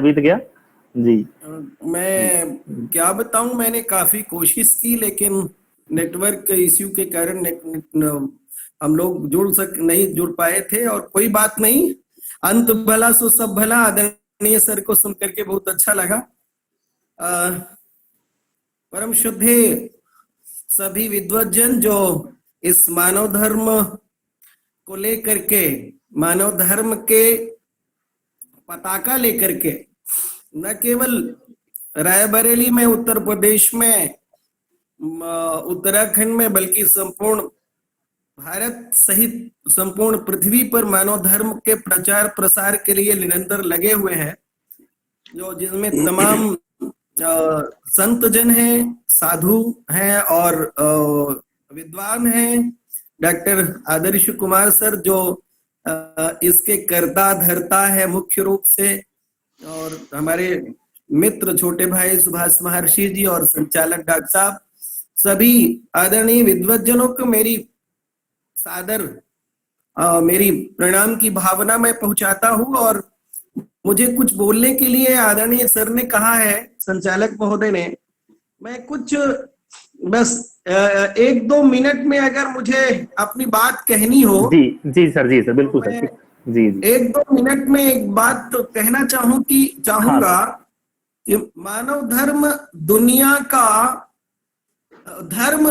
बीत गया जी। मैं क्या बताऊं, मैंने काफी कोशिश की लेकिन नेटवर्क इश्यू के कारण हम लोग नहीं जुड़ पाए थे। और कोई बात नहीं, अंत भला सो सब भला। आदरणीय सर को सुन करके बहुत अच्छा लगा। परम शुद्धे सभी विद्वज्जन जो इस मानव धर्म को लेकर के, मानव धर्म के पताका लेकर के, न केवल रायबरेली में, उत्तर प्रदेश में, उत्तराखंड में, बल्कि संपूर्ण भारत सहित संपूर्ण पृथ्वी पर मानव धर्म के प्रचार प्रसार के लिए निरंतर लगे हुए हैं, जो जिसमें तमाम संत जन हैं, साधु हैं और विद्वान हैं। डॉक्टर आदर्श कुमार सर जो इसके कर्ता धर्ता है मुख्य रूप से, और हमारे मित्र छोटे भाई सुभाष महर्षि जी और संचालक डॉक्टर साहब, सभी आदरणीय विद्वज्जनों को मेरी सादर मेरी प्रणाम की भावना मैं पहुंचाता हूं। और मुझे कुछ बोलने के लिए आदरणीय सर ने कहा है, संचालक महोदय ने, मैं कुछ बस 1-2 मिनट में अगर मुझे अपनी बात कहनी हो। जी जी सर, जी सर, बिल्कुल सर, जी जी। 1-2 मिनट में एक बात तो कहना चाहूंगा। हाँ, कि मानव धर्म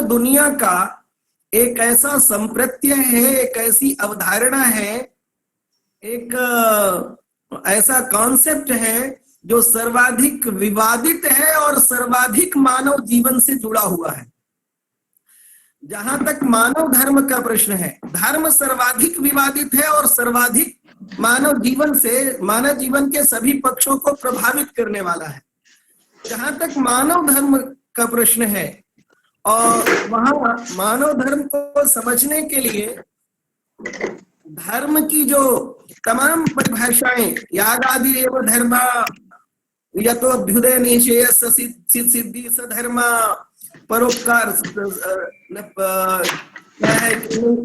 दुनिया का एक ऐसा संप्रत्यय है, एक ऐसी अवधारणा है, एक ऐसा कॉन्सेप्ट है जो सर्वाधिक विवादित है और सर्वाधिक मानव जीवन से जुड़ा हुआ है। जहां तक मानव धर्म का प्रश्न है, धर्म सर्वाधिक विवादित है और सर्वाधिक मानव जीवन के सभी पक्षों को प्रभावित करने वाला है। जहां तक मानव धर्म का प्रश्न है, और वहां मानव धर्म को समझने के लिए धर्म की जो तमाम परिभाषाएं, यागादिरेव धर्म, यतो अभ्युदय निश्चय सिद्धि सधर्म, परोपकार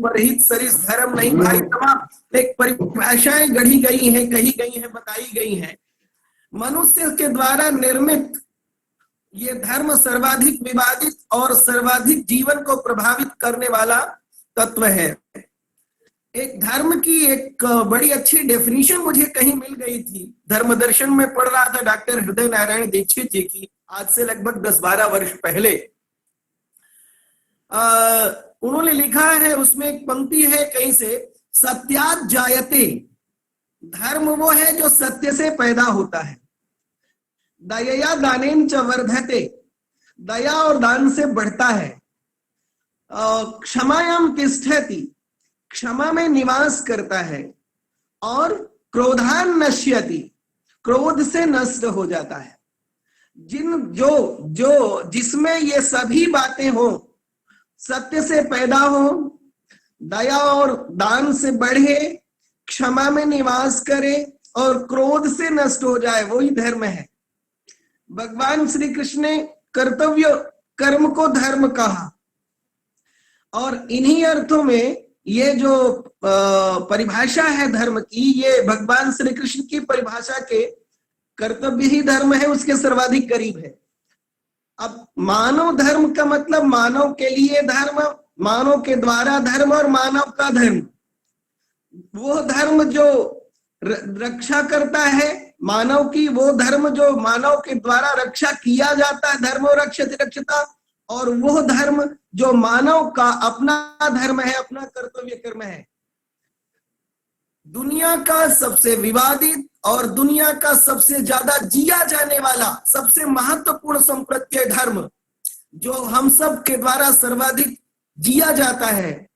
परहित सरिस धर्म नहीं भाई, तमाम एक परिभाषाएं गढ़ी गई हैं, कही गई हैं, बताई गई हैं। मनुष्य के द्वारा निर्मित ये धर्म सर्वाधिक विवादित और सर्वाधिक जीवन को प्रभावित करने वाला तत्व है। एक धर्म की एक बड़ी अच्छी डेफिनेशन मुझे कहीं मिल गई थी, धर्म दर्शन में पढ़ रहा था डॉक्टर हृदय नारायण दीक्षित जी की, आज से लगभग 10-12 वर्ष पहले। उन्होंने लिखा है, उसमें एक पंक्ति है कहीं से, सत्यात् जायते, धर्म वो है जो सत्य से पैदा होता है। दयया दानेन च वर्धते, दया और दान से बढ़ता है। क्षमायाम तिष्ठति, क्षमा में निवास करता है। और क्रोधान नश्यति, क्रोध से नष्ट हो जाता है। जिसमें ये सभी बातें हो, सत्य से पैदा हो, दया और दान से बढ़े, क्षमा में निवास करे और क्रोध से नष्ट हो जाए, वही धर्म है। भगवान श्री कृष्ण ने कर्तव्य कर्म को धर्म कहा, और इन्हीं अर्थों में ये जो परिभाषा है धर्म की, ये भगवान श्री कृष्ण की परिभाषा के कर्तव्य ही धर्म है, उसके सर्वाधिक करीब है। अब मानव धर्म का मतलब मानव के लिए धर्म, मानव के द्वारा धर्म और मानव का धर्म। वो धर्म जो रक्षा करता है मानव की, वो धर्म जो मानव के द्वारा रक्षा किया जाता है, धर्म और रक्षता। और वो धर्म जो मानव का अपना धर्म है, अपना कर्तव्य कर्म है। दुनिया का सबसे विवादित और दुनिया का सबसे ज्यादा जिया जाने वाला, सबसे महत्वपूर्ण संप्रत्यय धर्म, जो हम सब के द्वारा सर्वाधिक जिया जाता है,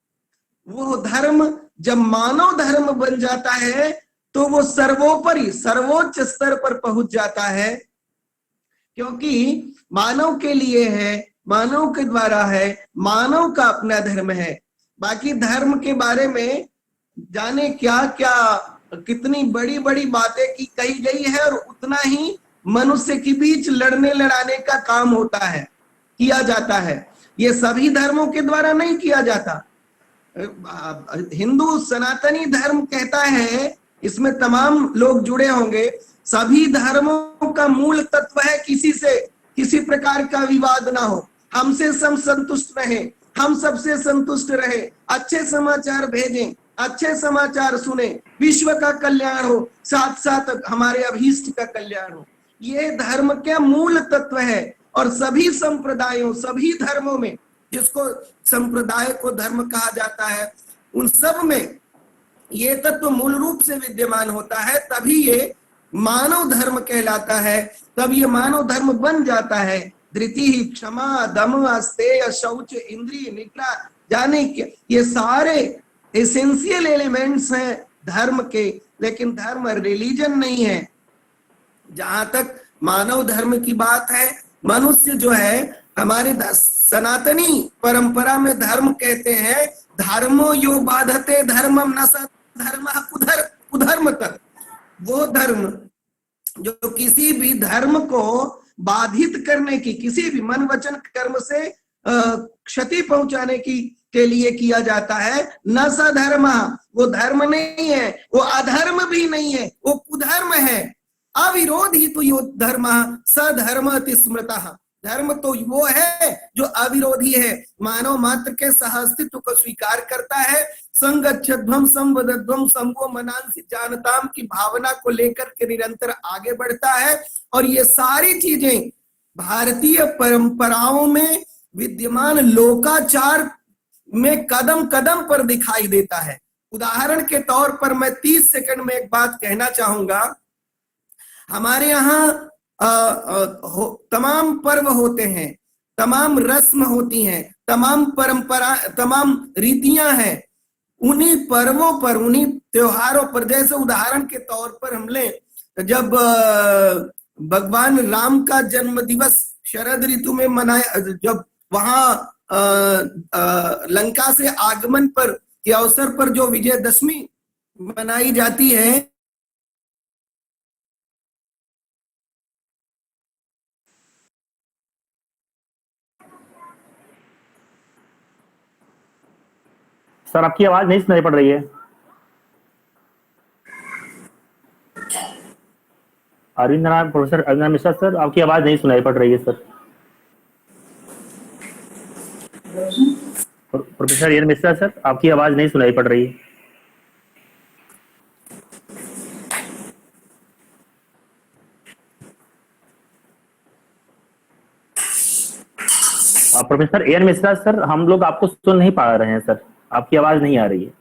वो धर्म जब मानव धर्म बन जाता है तो वो सर्वोपरि सर्वोच्च स्तर पर पहुंच जाता है, क्योंकि मानव के लिए है, मानव के द्वारा है, मानव का अपना धर्म है। बाकी धर्म के बारे में जाने क्या क्या कितनी बड़ी बड़ी बातें की कही गई है, और उतना ही मनुष्य के बीच लड़ने लड़ाने का काम होता है, किया जाता है। ये सभी धर्मों के द्वारा नहीं किया जाता। हिंदू सनातनी धर्म कहता है इसमें तमाम लोग जुड़े होंगे। सभी धर्मों का मूल तत्व है किसी से किसी प्रकार का विवाद ना हो, हमसे सब संतुष्ट रहे, हम सबसे संतुष्ट रहे, अच्छे समाचार भेजें, अच्छे समाचार सुने, विश्व का कल्याण हो, साथ साथ हमारे अभीष्ट का कल्याण हो। ये धर्म के मूल तत्व है। और सभी संप्रदायों, सभी धर्मों में, जिसको संप्रदाय को धर्म कहा जाता है, उन सब में ये तत्व मूल रूप से विद्यमान होता है, तभी ये मानव धर्म कहलाता है, तब ये मानव धर्म बन जाता है। धृति, क्षमा, दम, अस्तेय, शौच, इंद्रिय निग्रह, जाने के ये सारे एसेंशियल एलिमेंट्स हैं धर्म के। लेकिन धर्म रिलीजन नहीं है। जहां तक मानव धर्म की बात है, मनुष्य जो है, हमारे सनातनी परंपरा में धर्म कहते हैं धर्मो यो बाधते धर्मम न स धर्म कुधर्म तक। वो धर्म जो किसी भी धर्म को बाधित करने की, किसी भी मन वचन कर्म से क्षति पहुंचाने की के लिए किया जाता है, न स धर्म, वो धर्म नहीं है, वो अधर्म भी नहीं है, वो कुधर्म है। अविरोधी तो यो धर्म सधर्म स्मृतः। धर्म तो वो है जो अविरोधी है, मानव मात्र के सहअस्तित्व को स्वीकार करता है, संगच्छध्वम संवदध्वम संगो मनांसि जानताम की भावना को लेकर के निरंतर आगे बढ़ता है। और ये सारी चीजें भारतीय परंपराओं में विद्यमान लोकाचार में कदम कदम पर दिखाई देता है। उदाहरण के तौर पर मैं 30 सेकंड में एक बात कहना चाहूंगा। हमारे यहाँ तमाम पर्व होते हैं, तमाम रस्म होती हैं, तमाम परंपरा, तमाम रीतियां हैं। उन्हीं पर्वों पर, उन्हीं त्योहारों पर, जैसे उदाहरण के तौर पर हम ले, जब भगवान राम का जन्म दिवस शरद ऋतु में मनाया, जब वहां लंका से आगमन पर के अवसर पर जो विजयदशमी मनाई जाती है, सर आपकी आवाज नहीं सुनाई पड़ रही है। अरविंद नारायण, प्रोफेसर अरविंद मिश्रा सर, आपकी आवाज नहीं सुनाई पड़ रही है sir. Professor N Mishra sir, आपकी आवाज नहीं सुनाई पड़ रही है। प्रोफेसर एन मिश्रा सर, हम लोग आपको सुन नहीं पा रहे हैं सर, आपकी आवाज नहीं आ रही है।